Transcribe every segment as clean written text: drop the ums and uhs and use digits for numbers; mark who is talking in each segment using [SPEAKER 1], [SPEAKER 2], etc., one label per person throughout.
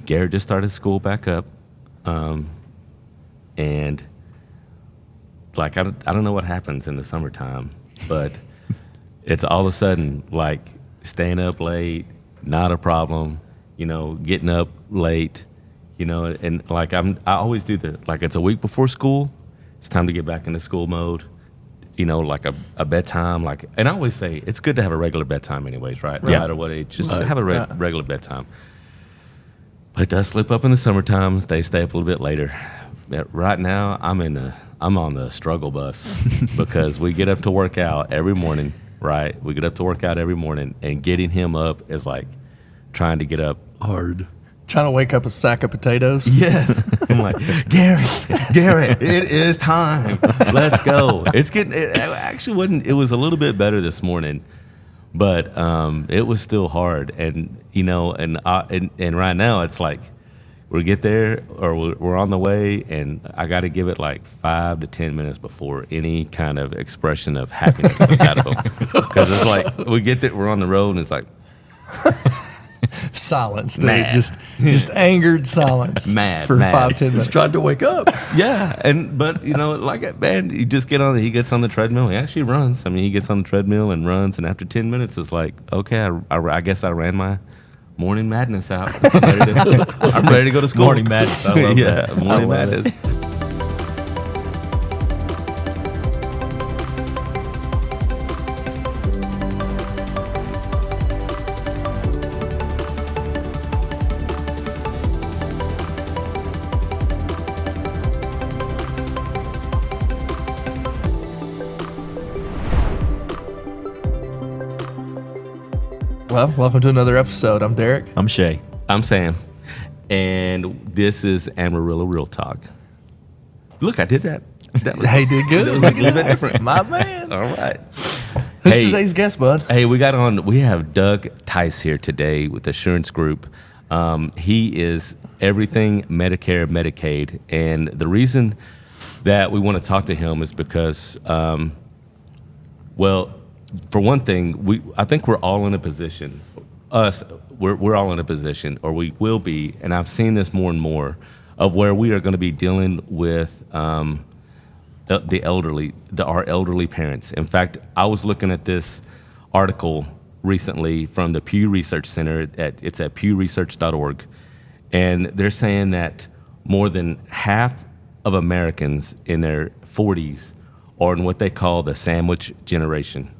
[SPEAKER 1] Garrett just started school back up, and like I don't know what happens in the summertime, but it's all of a sudden like staying up late, not a problem, getting up late, and like I always do like it's a week before school, it's time to get back into school mode, like a bedtime, and I always say it's good to have a regular bedtime anyways, right? No matter what age, just have a regular bedtime. But it does slip up in the summertime, they stay up a little bit later. But right now I'm on the struggle bus because we get up to work out every morning, right? We get up to work out every morning, and getting him up is like trying to get up hard.
[SPEAKER 2] Trying to wake up a sack of potatoes?
[SPEAKER 1] Yes. I'm like, Garrett, it is time. Let's go. It actually wasn't, it was a little bit better this morning, but it was still hard. And, and right now it's like, we get there or we're on the way, and I got to give it like 5 to 10 minutes before any kind of expression of happiness comes out of them. Because it's like, we get there, we're on the road, and it's like,
[SPEAKER 2] silence, just angered silence
[SPEAKER 1] mad
[SPEAKER 2] for 5-10 minutes.
[SPEAKER 3] Tried to wake up.
[SPEAKER 1] Yeah, but man, you just he gets on the treadmill. He actually runs. I mean, he gets on the treadmill and runs, and after 10 minutes, it's like, okay, I guess I ran my morning madness out. I'm ready to go to school.
[SPEAKER 3] Morning madness. I love that.
[SPEAKER 1] Morning madness.
[SPEAKER 2] Well, welcome to another episode. I'm Derek.
[SPEAKER 3] I'm Shaye.
[SPEAKER 1] I'm Sam. And this is Amarillo Real Talk. Look, I did that.
[SPEAKER 2] Hey, did good.
[SPEAKER 1] That was a little bit different.
[SPEAKER 2] My man.
[SPEAKER 1] All right.
[SPEAKER 2] Who's today's guest, bud?
[SPEAKER 1] Hey, we have Doug Tice here today with Assurance Group. He is everything Medicare, Medicaid. And the reason that we want to talk to him is because, for one thing, I think we're all in a position. We're all in a position, or we will be, and I've seen this more and more, of where we are going to be dealing with the elderly, our elderly parents. In fact, I was looking at this article recently from the Pew Research Center. It's at pewresearch.org, and they're saying that more than half of Americans in their 40s are in what they call the sandwich generation.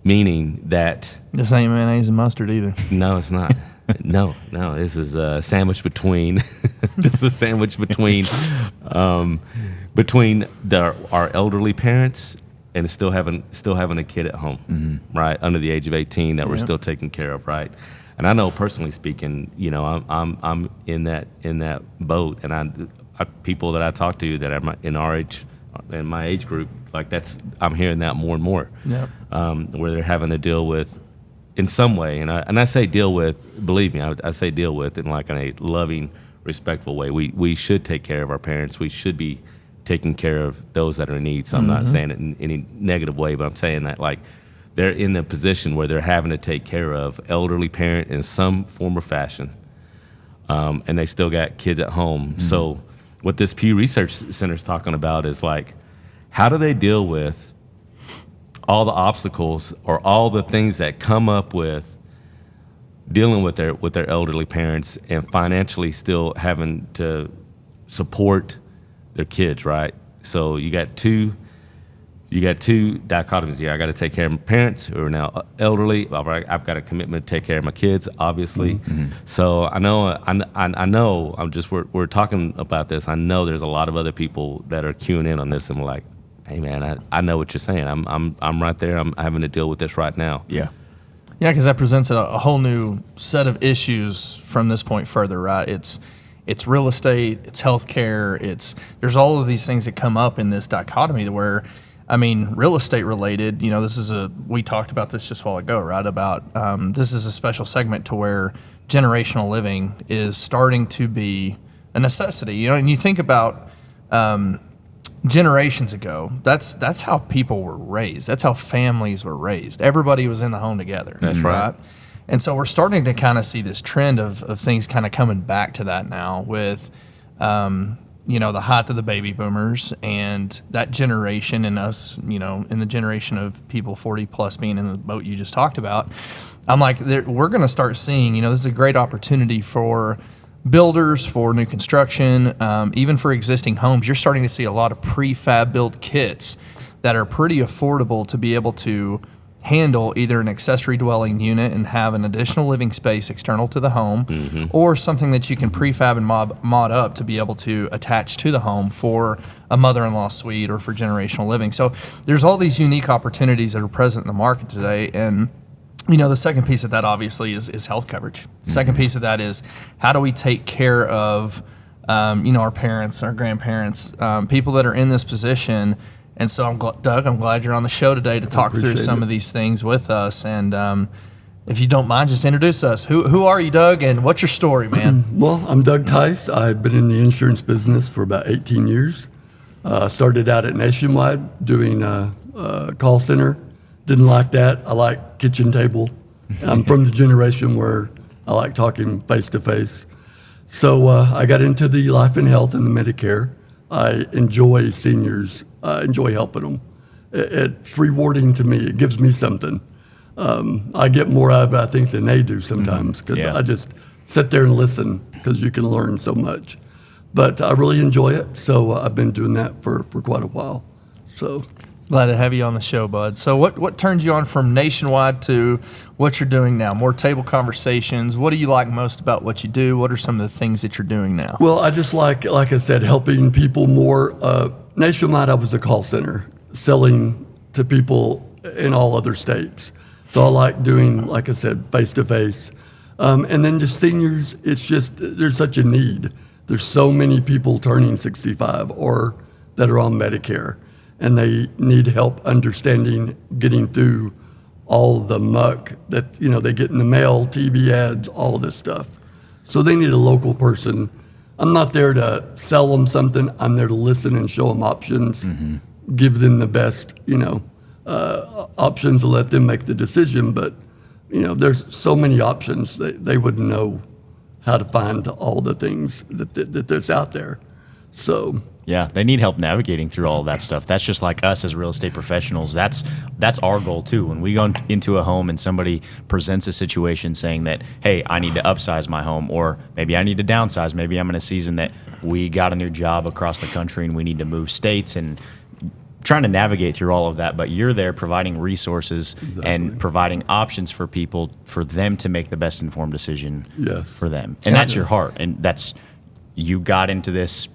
[SPEAKER 1] Meaning that...
[SPEAKER 2] This ain't mayonnaise and mustard either.
[SPEAKER 1] No, it's not. No. This is a sandwich between... this is a sandwich between our elderly parents and still having a kid at home, right, under the age of 18 that we're still taking care of, right? And I know, personally speaking, I'm in that boat, and I people that I talk to that are in our age, in my age group, like I'm hearing that more and more.
[SPEAKER 2] Yep.
[SPEAKER 1] Where they're having to deal with, in some way, and I say deal with, believe me, I say deal with in like in a loving, respectful way. We should take care of our parents. We should be taking care of those that are in need. So I'm not saying it in any negative way, but I'm saying that like they're in the position where they're having to take care of elderly parent in some form or fashion, and they still got kids at home. So what this Pew Research Center is talking about is like, how do they deal with all the obstacles or all the things that come up with dealing with their elderly parents and financially still having to support their kids, right? So you got two dichotomies here. I got to take care of my parents who are now elderly. I've got a commitment to take care of my kids, obviously. So I know we're talking about this. I know there's a lot of other people that are queuing in on this and like, hey man, I know what you're saying. I'm right there. I'm having to deal with this right now.
[SPEAKER 2] Yeah, because that presents a whole new set of issues from this point further, right? It's real estate, it's healthcare, there's all of these things that come up in this dichotomy where, I mean, real estate related, we talked about this just a while ago, right? About this is a special segment to where generational living is starting to be a necessity, and you think about generations ago, that's how people were raised. That's how families were raised. Everybody was in the home together.
[SPEAKER 1] That's right.
[SPEAKER 2] And so we're starting to kind of see this trend of things kind of coming back to that now with, the height of the baby boomers and that generation and us, in the generation of people 40 plus being in the boat you just talked about. I'm like, we're going to start seeing, this is a great opportunity for builders, for new construction, even for existing homes. You're starting to see a lot of prefab built kits that are pretty affordable to be able to handle either an accessory dwelling unit and have an additional living space external to the home, or something that you can prefab and mod up to be able to attach to the home for a mother-in-law suite or for generational living. So there's all these unique opportunities that are present in the market today. And the second piece of that obviously is health coverage. The second piece of that is how do we take care of our parents, our grandparents, people that are in this position. And so, Doug, I'm glad you're on the show today to talk through some of these things with us. And if you don't mind, just introduce us. Who are you, Doug, and what's your story, man?
[SPEAKER 4] Well, I'm Doug Tice. I've been in the insurance business for about 18 years. Started out at Nationwide doing a call center. Didn't like that. I like kitchen table. I'm from the generation where I like talking face-to-face. So I got into the life and health and the Medicare. I enjoy seniors. I enjoy helping them. It's rewarding to me. It gives me something. I get more out of it, I think, than they do sometimes because I just sit there and listen because you can learn so much. But I really enjoy it, so I've been doing that for quite a while. So
[SPEAKER 2] glad to have you on the show, bud. So what turned you on from Nationwide to what you're doing now? More table conversations. What do you like most about what you do? What are some of the things that you're doing now?
[SPEAKER 4] Well, I just like I said, helping people more. Nationwide, I was a call center selling to people in all other states. So I like doing, like I said, face-to-face. And then just seniors, it's just, there's such a need. There's so many people turning 65 or that are on Medicare, and they need help understanding, getting through all the muck that, they get in the mail, TV ads, all this stuff. So they need a local person. I'm not there to sell them something. I'm there to listen and show them options, give them the best, options to let them make the decision. But, there's so many options. They wouldn't know how to find all the things that's out there. So
[SPEAKER 3] yeah, they need help navigating through all of that stuff. That's just like us as real estate professionals. That's our goal too. When we go into a home and somebody presents a situation saying that, hey, I need to upsize my home, or maybe I need to downsize. Maybe I'm in a season that we got a new job across the country and we need to move states, and trying to navigate through all of that. But you're there providing resources and providing options for people, for them to make the best informed decision for them. And that's your heart. And you got into this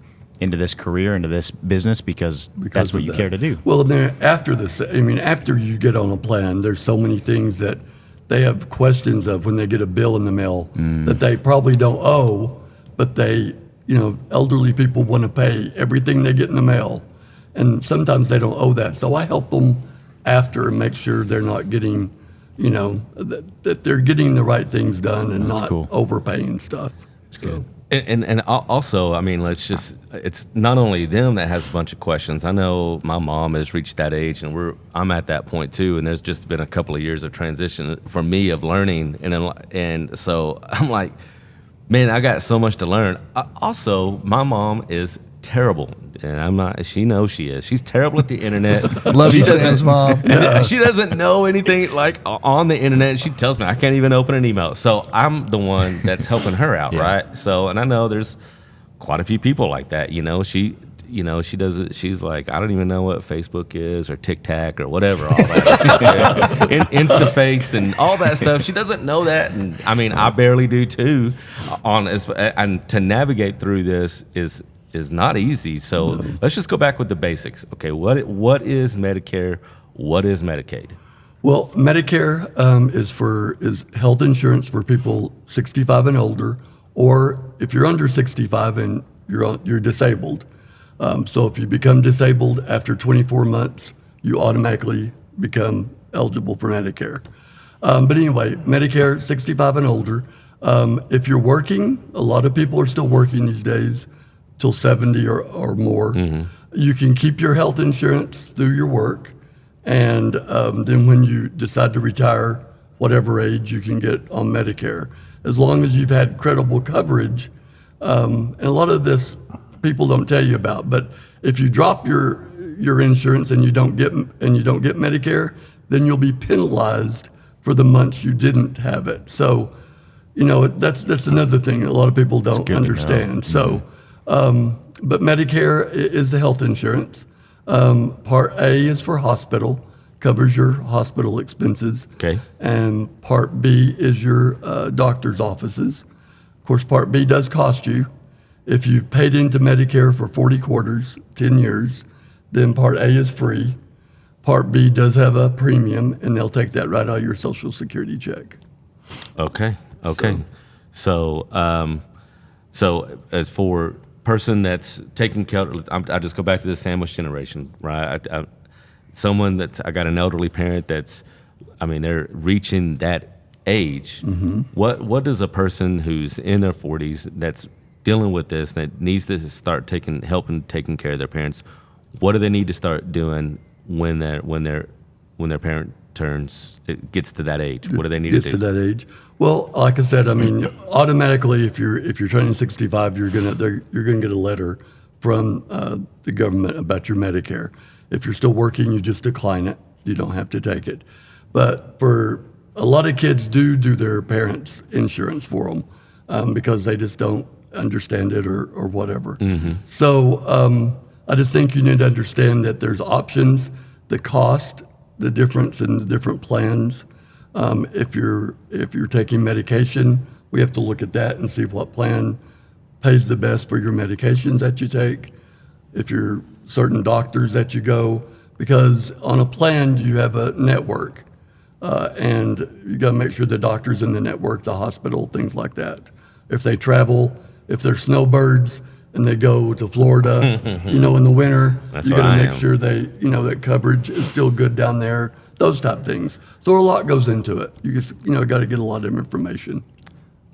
[SPEAKER 3] career, into this business because that's what you care to do.
[SPEAKER 4] Well, then after you get on a plan, there's so many things that they have questions of when they get a bill in the mail that they probably don't owe, but they, elderly people want to pay everything they get in the mail. And sometimes they don't owe that. So I help them after and make sure they're not getting, that they're getting the right things done and not overpaying stuff.
[SPEAKER 3] That's good.
[SPEAKER 1] And also, it's not only them that has a bunch of questions. I know my mom has reached that age, and I'm at that point too. And there's just been a couple of years of transition for me of learning, and so I'm like, man, I got so much to learn. Also, my mom is terrible, and I'm not. She knows she is. She's terrible at the internet.
[SPEAKER 2] Love you, Sam's mom.
[SPEAKER 1] She doesn't know anything like on the internet. She tells me I can't even open an email. So I'm the one that's helping her out, right? So, and I know there's quite a few people like that. She does it. She's like, I don't even know what Facebook is or TikTok or whatever. All that stuff, InstaFace and all that stuff. She doesn't know that, and I barely do too. And to navigate through this is not easy. So let's just go back with the basics. Okay, what is Medicare? What is Medicaid?
[SPEAKER 4] Well, Medicare is health insurance for people 65 and older, or if you're under 65 and you're disabled. So if you become disabled after 24 months, you automatically become eligible for Medicare. But anyway, Medicare 65 and older. If you're working, a lot of people are still working these days till 70 or more. You can keep your health insurance through your work, and then when you decide to retire, whatever age you can get on Medicare, as long as you've had credible coverage. And a lot of this people don't tell you about, but if you drop your insurance and you don't get Medicare, then you'll be penalized for the months you didn't have it. So, that's another thing a lot of people don't understand. So, but Medicare is the health insurance. Part A is for hospital, covers your hospital expenses.
[SPEAKER 1] Okay.
[SPEAKER 4] And Part B is your doctor's offices. Of course, Part B does cost you. If you've paid into Medicare for 40 quarters, 10 years, then Part A is free. Part B does have a premium, and they'll take that right out of your Social Security check.
[SPEAKER 1] Okay. So, as for person that's taking care, I just go back to the sandwich generation, right? I got an elderly parent they're reaching that age.
[SPEAKER 4] Mm-hmm.
[SPEAKER 1] What does a person who's in their 40s that's dealing with this, that needs to start taking care of their parents, what do they need to start doing when their parent gets to that age? What do they need to do?
[SPEAKER 4] Gets to that age. Well, like I said, automatically, if you're turning 65, you're gonna get a letter from the government about your Medicare. If you're still working, you just decline it. You don't have to take it. But for a lot of kids, do their parents' insurance for them because they just don't understand it or whatever.
[SPEAKER 1] Mm-hmm.
[SPEAKER 4] So I just think you need to understand that there's options, the cost, the difference in the different plans. If you're taking medication, we have to look at that and see what plan pays the best for your medications that you take. If you're certain doctors that you go, because on a plan you have a network, and you got to make sure the doctor's in the network, the hospital, things like that. If they travel, if they're snowbirds and they go to Florida, in the winter, you got to make sure that coverage is still good down there. Those type things. So a lot goes into it. You just got to get a lot of information.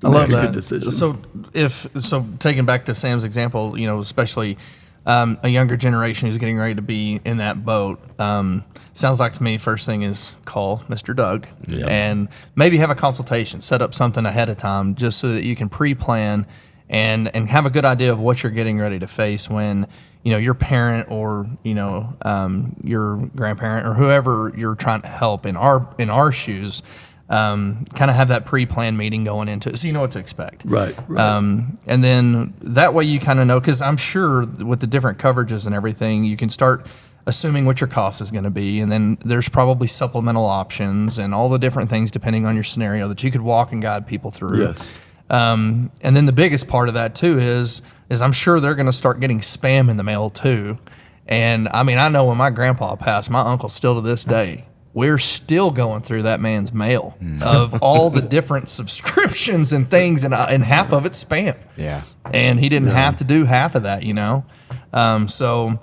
[SPEAKER 2] I love
[SPEAKER 4] make a
[SPEAKER 2] that.
[SPEAKER 4] good decision.
[SPEAKER 2] So taking back to Sam's example, especially a younger generation who's getting ready to be in that boat. Sounds like to me, first thing is call Mr. Doug and maybe have a consultation, set up something ahead of time just so that you can pre-plan and have a good idea of what you're getting ready to face when your parent or your grandparent or whoever you're trying to help in our shoes. Kind of have that pre-planned meeting going into it so you know what to expect.
[SPEAKER 4] Right.
[SPEAKER 2] And then that way you kind of know, because I'm sure with the different coverages and everything, you can start assuming what your cost is going to be. And then there's probably supplemental options and all the different things depending on your scenario that you could walk and guide people through.
[SPEAKER 4] Yes.
[SPEAKER 2] And then the biggest part of that too is I'm sure they're going to start getting spam in the mail too. And I know when my grandpa passed, my uncle still to this day, we're still going through that man's mail of all the different subscriptions and things, and half of it's spam.
[SPEAKER 3] Yeah.
[SPEAKER 2] And he didn't have to do half of that, So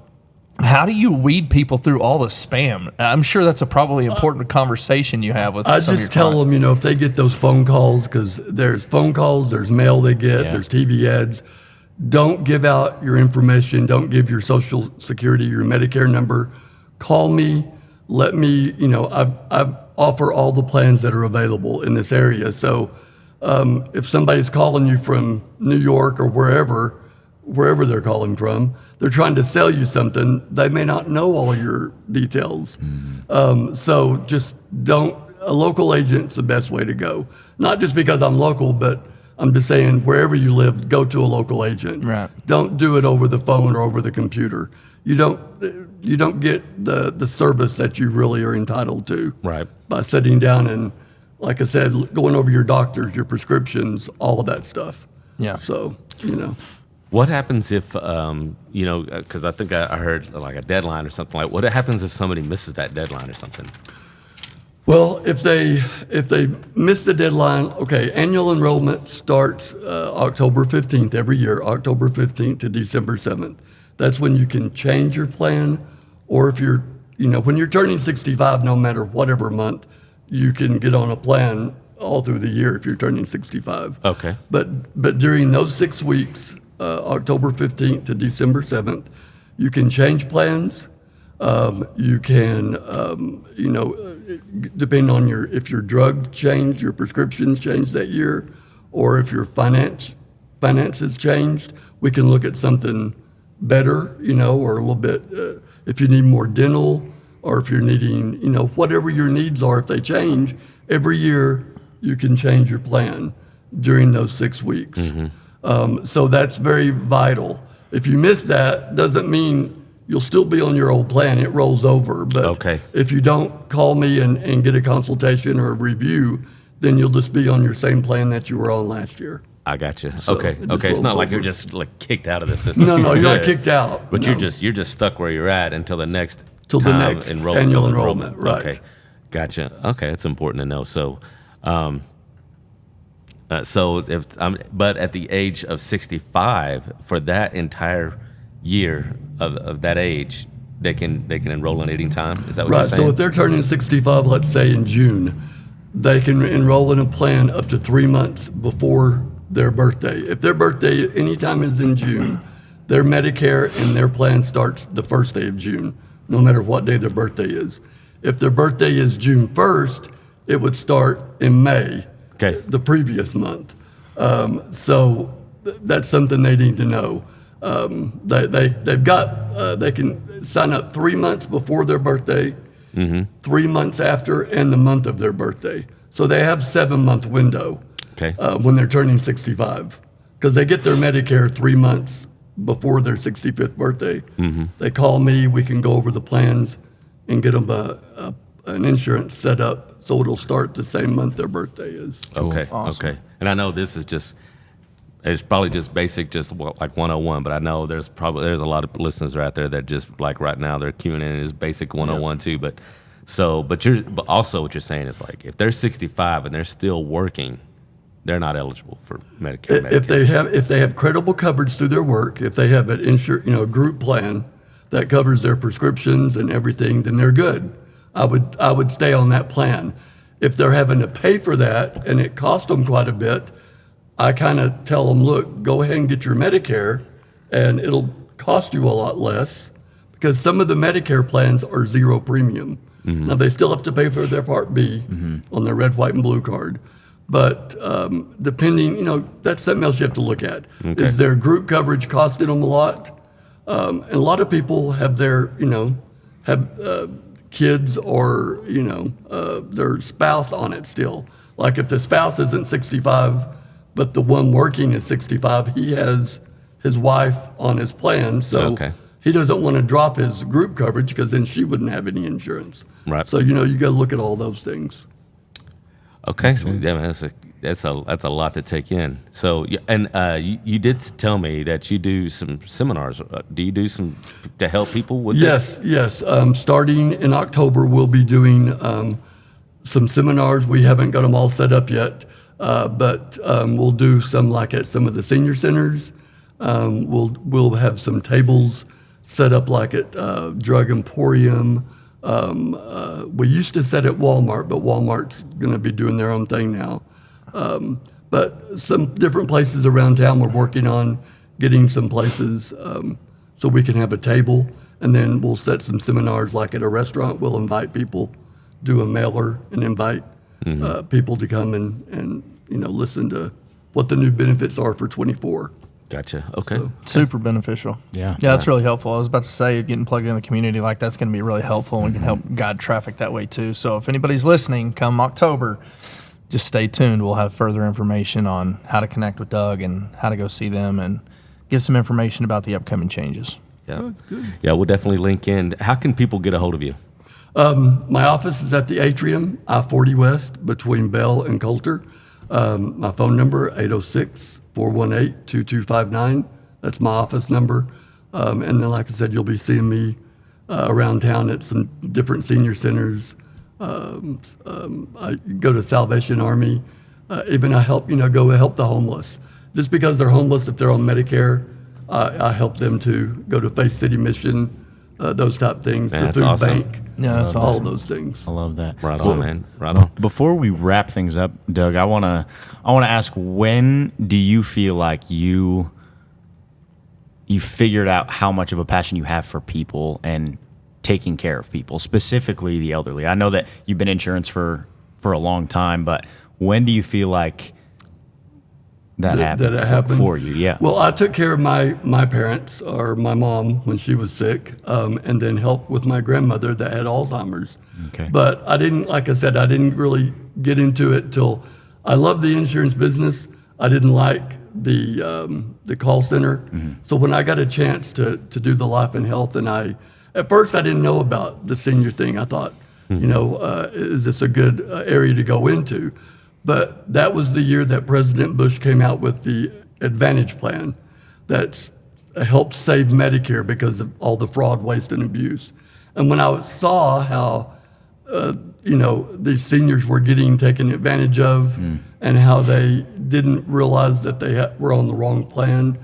[SPEAKER 2] how do you weed people through all the spam? I'm sure that's a probably important conversation you have with some of your
[SPEAKER 4] just tell
[SPEAKER 2] clients.
[SPEAKER 4] them, if they get those phone calls, because there's phone calls, there's mail they get, there's TV ads. Don't give out your information. Don't give your Social Security, your Medicare number. Call me. Let me, I offer all the plans that are available in this area. So if somebody's calling you from New York or wherever they're calling from, they're trying to sell you something. They may not know all your details. So just a local agent's the best way to go. Not just because I'm local, but I'm just saying wherever you live, go to a local agent.
[SPEAKER 2] Right.
[SPEAKER 4] Don't do it over the phone or over the computer. You don't get the service that you really are entitled to.
[SPEAKER 1] Right.
[SPEAKER 4] By sitting down and, like I said, going over your doctors, your prescriptions, all of that stuff.
[SPEAKER 2] Yeah.
[SPEAKER 4] So,
[SPEAKER 1] What happens if, because I think I heard like a deadline or something like, what happens if somebody misses that deadline or something?
[SPEAKER 4] Well, if they miss the deadline, okay, annual enrollment starts October 15th every year, October 15th to December 7th. That's when you can change your plan, or if you're, when you're turning 65, no matter whatever month, you can get on a plan all through the year if you're turning 65.
[SPEAKER 1] Okay.
[SPEAKER 4] But during those 6 weeks, October 15th to December 7th, you can change plans. You can, depending on if your drug changed, your prescriptions changed that year, or if your finances changed, we can look at something better, or a little bit, if you need more dental, or if you're needing, whatever your needs are, if they change, every year you can change your plan during those 6 weeks. So that's very vital. If you miss that, doesn't mean you'll still be on your old plan. It rolls over. But if you don't call me and get a consultation or a review, then you'll just be on your same plan that you were on last year.
[SPEAKER 1] I got you.
[SPEAKER 4] So
[SPEAKER 1] Okay.
[SPEAKER 4] it just
[SPEAKER 1] It's not
[SPEAKER 4] rolls
[SPEAKER 1] like
[SPEAKER 4] over.
[SPEAKER 1] you're just like kicked out of the system.
[SPEAKER 4] No, you're not
[SPEAKER 1] Good.
[SPEAKER 4] kicked out.
[SPEAKER 1] But
[SPEAKER 4] No.
[SPEAKER 1] you're just stuck where you're at until the next
[SPEAKER 4] Till the
[SPEAKER 1] time
[SPEAKER 4] next annual enrollment, right.
[SPEAKER 1] Okay, gotcha. Okay, that's important to know. So, but at the age of 65, for that entire year of that age, they can enroll in any time. Is that what you're
[SPEAKER 4] Right.
[SPEAKER 1] saying?
[SPEAKER 4] So if they're turning 65, let's say in June, they can enroll in a plan up to 3 months before their birthday. If their birthday anytime is in June, their Medicare and their plan starts the first day of June, no matter what day their birthday is. If their birthday is June 1st, it would start in May,
[SPEAKER 1] Okay.
[SPEAKER 4] the previous month. That's something they need to know. They can sign up 3 months before their birthday, 3 months after, and the month of their birthday. So they have 7-month window
[SPEAKER 1] Okay.
[SPEAKER 4] when they're turning 65, because they get their Medicare 3 months before their 65th birthday. They call me, we can go over the plans and get them an insurance set up so it'll start the same month their birthday is.
[SPEAKER 1] Okay.
[SPEAKER 2] Awesome.
[SPEAKER 1] Okay. And I know this is it's probably just basic, like 101, but I know there's a lot of listeners out there that just like right now they're queuing in as basic 101 too. But also what you're saying is like if they're 65 and they're still working, they're not eligible for Medicare.
[SPEAKER 4] If they have credible coverage through their work, if they have an group plan that covers their prescriptions and everything, then they're good. I would stay on that plan. If they're having to pay for that and it costs them quite a bit, I kind of tell them, look, go ahead and get your Medicare, and it'll cost you a lot less because some of the Medicare plans are zero premium. Now they still have to pay for their Part B on their red, white, and blue card. But depending, that's something else you have to look at.
[SPEAKER 1] Okay.
[SPEAKER 4] Is their group coverage costing them a lot? And a lot of people have their, kids or, their spouse on it still. Like if the spouse isn't 65, but the one working is 65, he has his wife on his plan. So
[SPEAKER 1] Okay.
[SPEAKER 4] he doesn't want to drop his group coverage because then she wouldn't have any insurance.
[SPEAKER 1] Right.
[SPEAKER 4] So, you got to look at all those things.
[SPEAKER 1] Okay, so yeah, that's a lot to take in. So, you did tell me that you do some seminars. Do you do some to help people with this?
[SPEAKER 4] Yes. Starting in October, we'll be doing some seminars. We haven't got them all set up yet, but we'll do some like at some of the senior centers. We'll have some tables set up like at Drug Emporium. We used to set at Walmart, but Walmart's going to be doing their own thing now. But some different places around town, we're working on getting some places so we can have a table, and then we'll set some seminars like at a restaurant. We'll invite people, do a mailer, and invite people to come and listen to what the new benefits are for 24.
[SPEAKER 1] Gotcha. Okay.
[SPEAKER 2] Super beneficial.
[SPEAKER 3] Yeah.
[SPEAKER 2] Yeah, that's really helpful. I was about to say, getting plugged in the community like that's going to be really helpful, and we can help guide traffic that way too. So if anybody's listening, come October, just stay tuned. We'll have further information on how to connect with Doug and how to go see them and get some information about the upcoming changes.
[SPEAKER 1] Yeah. Yeah, we'll definitely link in. How can people get a hold of you?
[SPEAKER 4] My office is at the Atrium, I-40 West, between Bell and Coulter. My phone number, 806-418-2259. That's my office number. And then, like I said, you'll be seeing me around town at some different senior centers. I go to Salvation Army. Even I help, go help the homeless. Just because they're homeless, if they're on Medicare, I help them to go to Faith City Mission, those type things,
[SPEAKER 1] Man,
[SPEAKER 4] the
[SPEAKER 1] that's
[SPEAKER 4] food
[SPEAKER 1] awesome.
[SPEAKER 4] bank,
[SPEAKER 2] Yeah, that's
[SPEAKER 4] all
[SPEAKER 2] awesome.
[SPEAKER 4] those things.
[SPEAKER 3] I love that.
[SPEAKER 1] Right on, man. Right on.
[SPEAKER 3] Before we wrap things up, Doug, I wanna ask, when do you feel like you figured out how much of a passion you have for people and taking care of people, specifically the elderly? I know that you've been in insurance for a long time, but when do you feel like that happened for you? Yeah.
[SPEAKER 4] Well, I took care of my parents, or my mom when she was sick, and then helped with my grandmother that had Alzheimer's.
[SPEAKER 3] Okay.
[SPEAKER 4] But I didn't, like I said, I didn't really get into it till I loved the insurance business. I didn't like the call center. So when I got a chance to do the life and health, and at first I didn't know about the senior thing. I thought, is this a good area to go into? But that was the year that President Bush came out with the Advantage Plan that's helped save Medicare because of all the fraud, waste, and abuse. And when I saw how, these seniors were getting taken advantage of and how they didn't realize that they were on the wrong plan,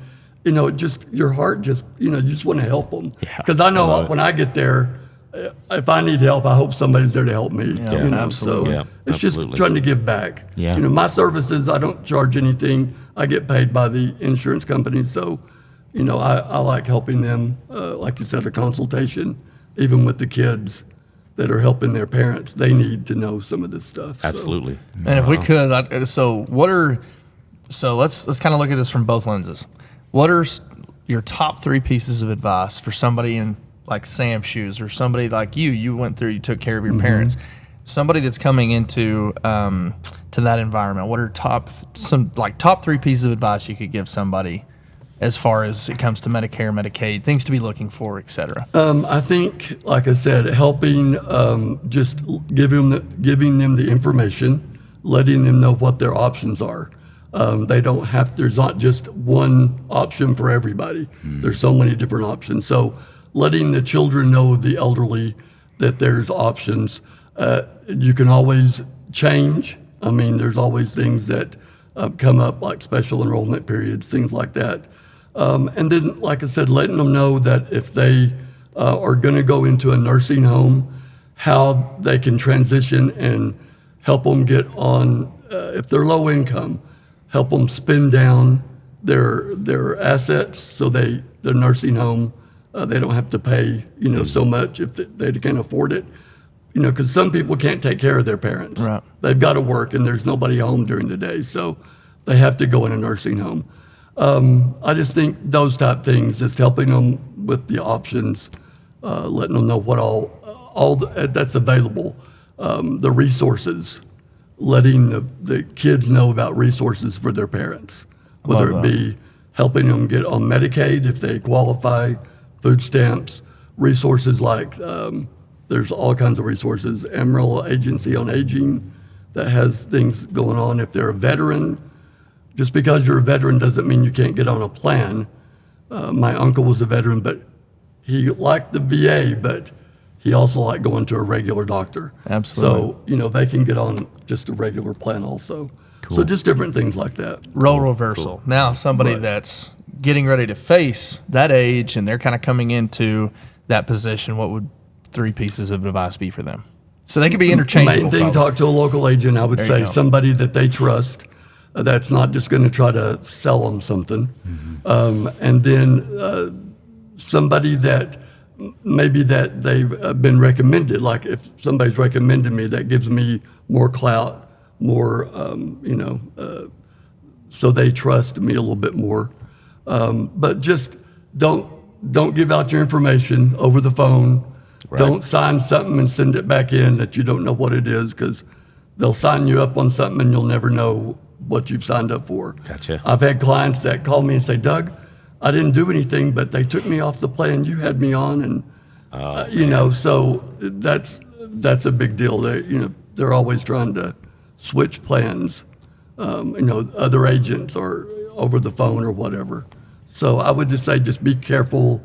[SPEAKER 4] your heart just, you just want to help them. Because I know when I get there, if I need help, I hope somebody's there to help me.
[SPEAKER 2] Absolutely.
[SPEAKER 4] So it's just trying to give back.
[SPEAKER 3] Yeah.
[SPEAKER 4] My services, I don't charge anything. I get paid by the insurance company. So, I like helping them. Like you said, a consultation, even with the kids that are helping their parents. They need to know some of this stuff.
[SPEAKER 1] Absolutely.
[SPEAKER 2] And if we could, let's kind of look at this from both lenses. What are your top 3 pieces of advice for somebody in like Sam's shoes, or somebody like you you took care of your parents, somebody that's coming into to that environment? What are top 3 pieces of advice you could give somebody as far as it comes to Medicare, Medicaid, things to be looking for, et cetera? I think, like I said, helping, just giving them the information, letting them know what their options are. There's not just one option for everybody. There's so many different options. So letting the children know, the elderly, that there's options. You can always change. There's always things that come up, like special enrollment periods, things like that. And then, like I said, letting them know that if they are going to go into a nursing home, how they can transition and help them get on, if they're low income, help them spend down their assets so their nursing home, they don't have to pay, so much if they can't afford it. Because some people can't take care of their parents. Right.
[SPEAKER 4] They've got to work and there's nobody home during the day, so they have to go in a nursing home. I just think those type things, just helping them with the options, letting them know what all that's available, the resources, letting the kids know about resources for their parents, whether it be helping them get on Medicaid if they qualify, food stamps, resources like there's all kinds of resources. Amarillo Agency on Aging that has things going on. If they're a veteran, just because you're a veteran doesn't mean you can't get on a plan. My uncle was a veteran, but he liked the VA, but he also liked going to a regular doctor.
[SPEAKER 2] Absolutely.
[SPEAKER 4] So, they can get on just a regular plan also.
[SPEAKER 3] Cool.
[SPEAKER 4] So just different things like that.
[SPEAKER 2] Role reversal. Cool. Now somebody
[SPEAKER 4] Right.
[SPEAKER 2] that's getting ready to face that age and they're kind of coming into that position, what would 3 pieces of advice be for them? So they could be interchangeable.
[SPEAKER 4] Main thing,
[SPEAKER 2] probably.
[SPEAKER 4] talk to a local agent. I would
[SPEAKER 2] There you
[SPEAKER 4] say
[SPEAKER 2] go.
[SPEAKER 4] somebody that they trust, that's not just going to try to sell them something. And then somebody that maybe that they've been recommended. Like if somebody's recommended me, that gives me more clout, more, so they trust me a little bit more. But just don't give out your information over the phone.
[SPEAKER 1] Right.
[SPEAKER 4] Don't sign something and send it back in that you don't know what it is, because they'll sign you up on something and you'll never know what you've signed up for.
[SPEAKER 1] Gotcha.
[SPEAKER 4] I've had clients that call me and say, Doug, I didn't do anything, but they took me off the plan you had me on, and so that's a big deal. They're always trying to switch plans, other agents or over the phone or whatever. So I would just say, just be careful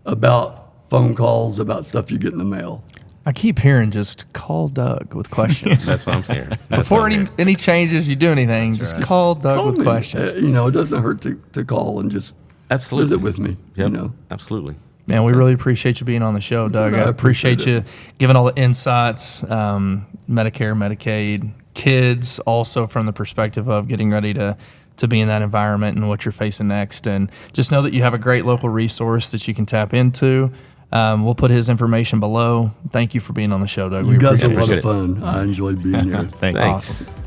[SPEAKER 4] about phone calls, about stuff you get in the mail.
[SPEAKER 2] I keep hearing just call Doug with questions.
[SPEAKER 1] That's what I'm saying.
[SPEAKER 2] Before any changes, you do anything, just call Doug
[SPEAKER 4] Call
[SPEAKER 2] with
[SPEAKER 4] me.
[SPEAKER 2] questions.
[SPEAKER 4] It doesn't hurt to call and just
[SPEAKER 1] Absolutely.
[SPEAKER 4] visit with me.
[SPEAKER 1] Yep. Absolutely.
[SPEAKER 2] Man, we really appreciate you being on the show, Doug.
[SPEAKER 4] I
[SPEAKER 2] I appreciate
[SPEAKER 4] appreciate
[SPEAKER 2] you giving all the insights, Medicare, Medicaid, kids, also from the perspective of getting ready to be in that environment and what you're facing next. And just know that you have a great local resource that you can tap into. We'll put his information below. Thank you for being on the show, Doug.
[SPEAKER 4] You guys are a lot
[SPEAKER 1] appreciate
[SPEAKER 4] of fun. I enjoyed being here.
[SPEAKER 3] Thank you.
[SPEAKER 1] Thanks.
[SPEAKER 2] Awesome.